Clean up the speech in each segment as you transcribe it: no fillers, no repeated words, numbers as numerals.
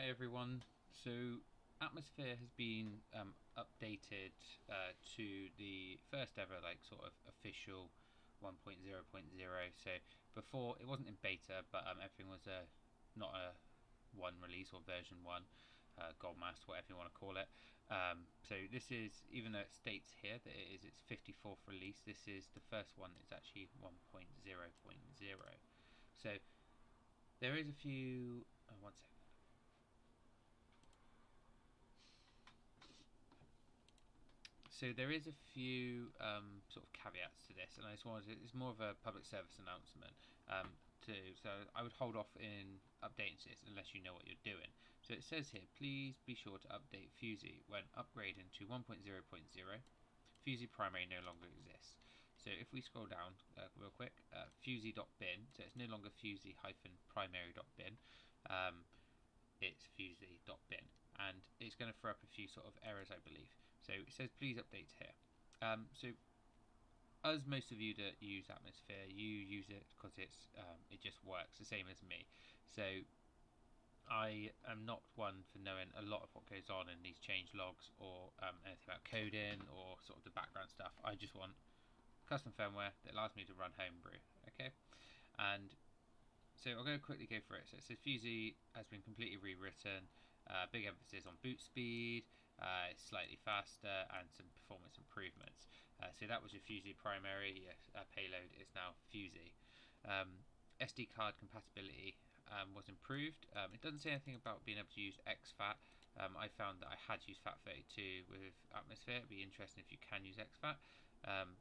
Hi everyone. So Atmosphere has been updated to the first ever sort of official 1.0.0. So before it wasn't in beta, but everything was not a one release or version one, gold master, whatever you want to call it. So this is, even though it states here that it is its 54th release, this is the first one that's actually 1.0.0. So there is a few. One second. So there is a few sort of caveats to this, and I just wanted to, it's more of a public service announcement. So I would hold off in updating this unless you know what you're doing. So it says here, please be sure to update Fusey when upgrading to 1.0.0. Fusey Primary no longer exists. So if we scroll down real quick, Fusey.bin, so it's no longer Fusey-primary.bin. It's Fusey.bin, and it's going to throw up a few sort of errors, I believe. So it says please update here. So as most of you that use Atmosphere, you use it because it just works the same as me. So I am not one for knowing a lot of what goes on in these change logs or anything about coding or sort of the background stuff. I just want custom firmware that allows me to run Homebrew. Okay, and so I'm going to quickly go through it. So it says Fusey has been completely rewritten. Big emphasis on boot speed, slightly faster, and some performance improvements. So that was your Fusey primary. Your payload is now Fusey. SD card compatibility was improved. It doesn't say anything about being able to use exFAT. I found that I had used FAT32 with Atmosphere. It'd be interesting if you can use exFAT.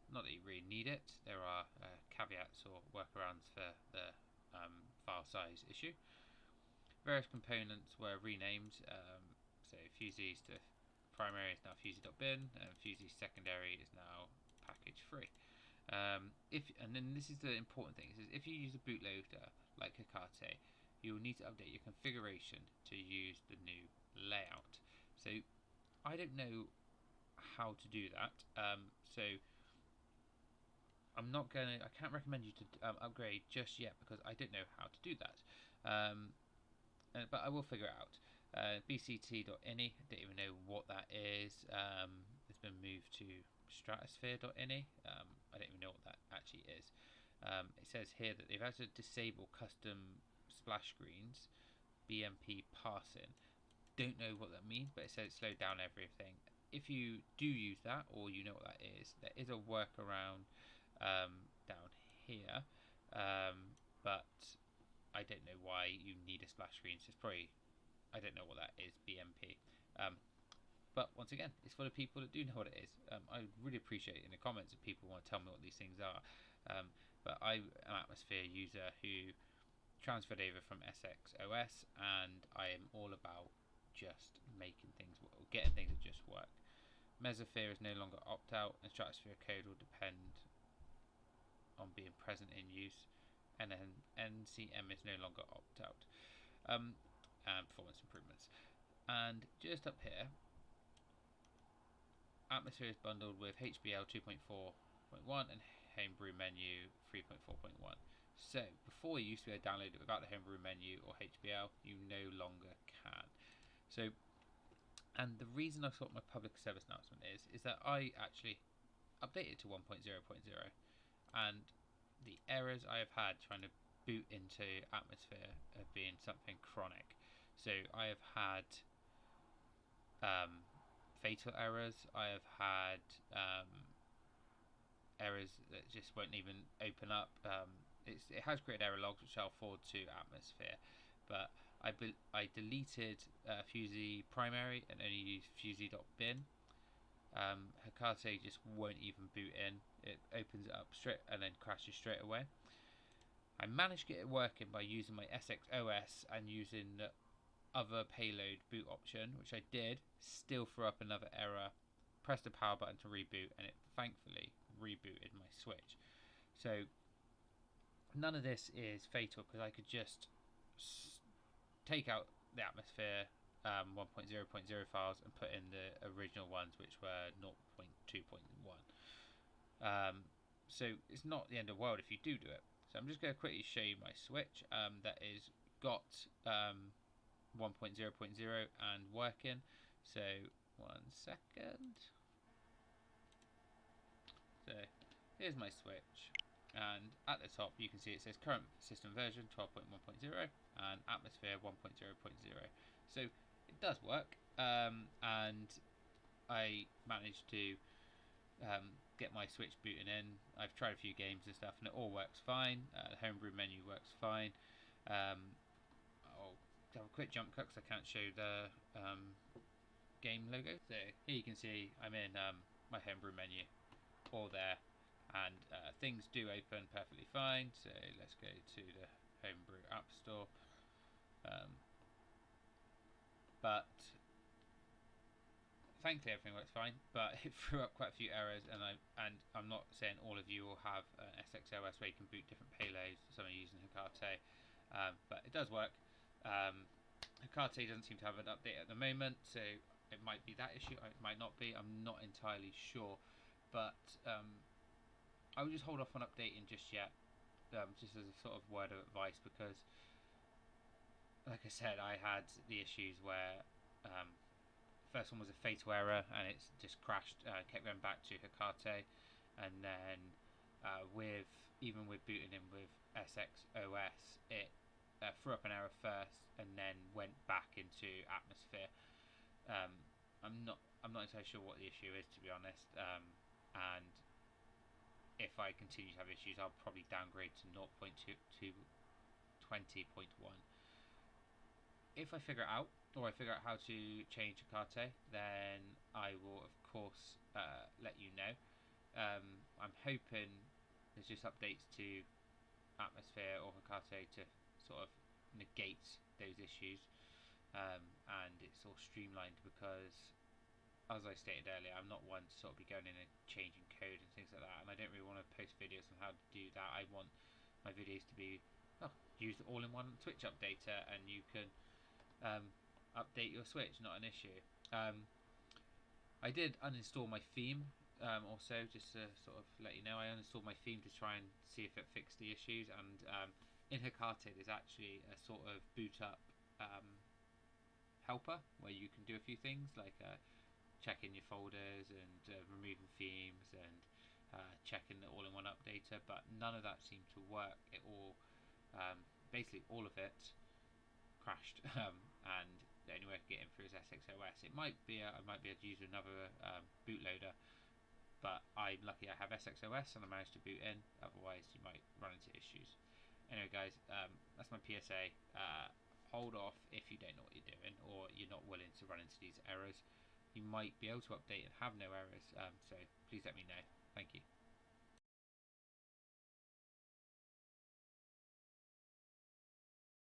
Not that you really need it. There are caveats or workarounds for the file size issue. Various components were renamed. So Fusey's to primary is now Fusey.bin, and Fusey's secondary is now package free. And then this is the important thing. It says if you use a bootloader like Hekate, you will need to update your configuration to use the new layout. So I don't know how to do that. So I can't recommend you to upgrade just yet because I don't know how to do that. But I will figure it out. bct.ini, I don't even know what that is. It's been moved to stratosphere.ini. I don't even know what that actually is. It says here that they've had to disable custom splash screens, BMP parsing. Don't know what that means, but it says it slowed down everything. If you do use that, or you know what that is, there is a workaround down here, but I don't know why you need a splash screen. So it's probably, I don't know what that is, BMP. But once again, it's for the people that do know what it is. I would really appreciate it in the comments if people want to tell me what these things are. But I'm an Atmosphere user who transferred over from SXOS, and I am all about just making things, getting things that just work. Mesosphere is no longer opt-out, and Stratosphere code will depend on being present in use, and then NCM is no longer opt-out. And performance improvements. And just up here, Atmosphere is bundled with HBL 2.4.1 and Homebrew menu 3.4.1. So before you used to be able to download it without the Homebrew menu or HBL, you no longer can. So, and the reason I thought my public service announcement is that I actually updated to 1.0.0, and the errors I have had trying to boot into Atmosphere have been something chronic. So I have had fatal errors. I have had errors that just won't even open up. It has created error logs which I'll forward to Atmosphere, but I deleted Fusey primary and only used Fusey.bin. Hekate just won't even boot in. It opens it up straight and then crashes straight away. I managed to get it working by using my SXOS and using the other payload boot option, which I did. Still threw up another error. Pressed the power button to reboot, and it thankfully rebooted my switch. So none of this is fatal because I could just take out the Atmosphere 1.0.0 files and put in the original ones, which were 0.2.1. So it's not the end of the world if you do it. So I'm just going to quickly show you my switch that is got 1.0.0 and working. So 1 second. So here's my switch, and at the top you can see it says current system version 12.1.0 and atmosphere 1.0.0. So it does work, and I managed to get my Switch booting in. I've tried a few games and stuff, and it all works fine. The homebrew menu works fine. I'll have a quick jump cut because I can't show the game logo. So here you can see I'm in my homebrew menu, all there, and things do open perfectly fine. So let's go to the homebrew app store. But thankfully everything works fine, but it threw up quite a few errors, and I'm not saying all of you will have an SXOS where you can boot different payloads. Some are using Hecate, but it does work. Hecate doesn't seem to have an update at the moment, so it might be that issue, it might not be, I'm not entirely sure, but I would just hold off on updating just yet, just as a sort of word of advice, because like I said, I had the issues where first one was a fatal error and it's just crashed, kept going back to Hecate, and then even with booting in with SXOS, it threw up an error first and then went back into Atmosphere. I'm not entirely sure what the issue is, to be honest, and if I continue to have issues, I'll probably downgrade to 0.2 to 20.1. If I figure it out, or I figure out how to change Hecate, then I will of course let you know. I'm hoping there's just updates to Atmosphere or Hecate to sort of negate those issues, and it's all streamlined, because as I stated earlier, I'm not one to sort of be going in and changing code and things like that, and I don't really want to post videos on how to do that. I want my videos to be used all in one Twitch updater, and you can update your Switch, not an issue. I did uninstall my theme, also, just to sort of let you know. I uninstalled my theme to try and see if it fixed the issues, and in Hecate there's actually a sort of boot up helper where you can do a few things like checking your folders and removing themes and checking the all-in-one updater, but none of that seemed to work. It all basically all of it crashed, and the only way I could get in through is SXOS. It might be I might be able to use another bootloader, but I'm lucky I have SXOS and I managed to boot in. Otherwise you might run into issues. Anyway guys, that's my PSA. Hold off if you don't know what you're doing, or you're not willing to run into these errors. You might be able to update and have no errors, so please let me know. Thank you.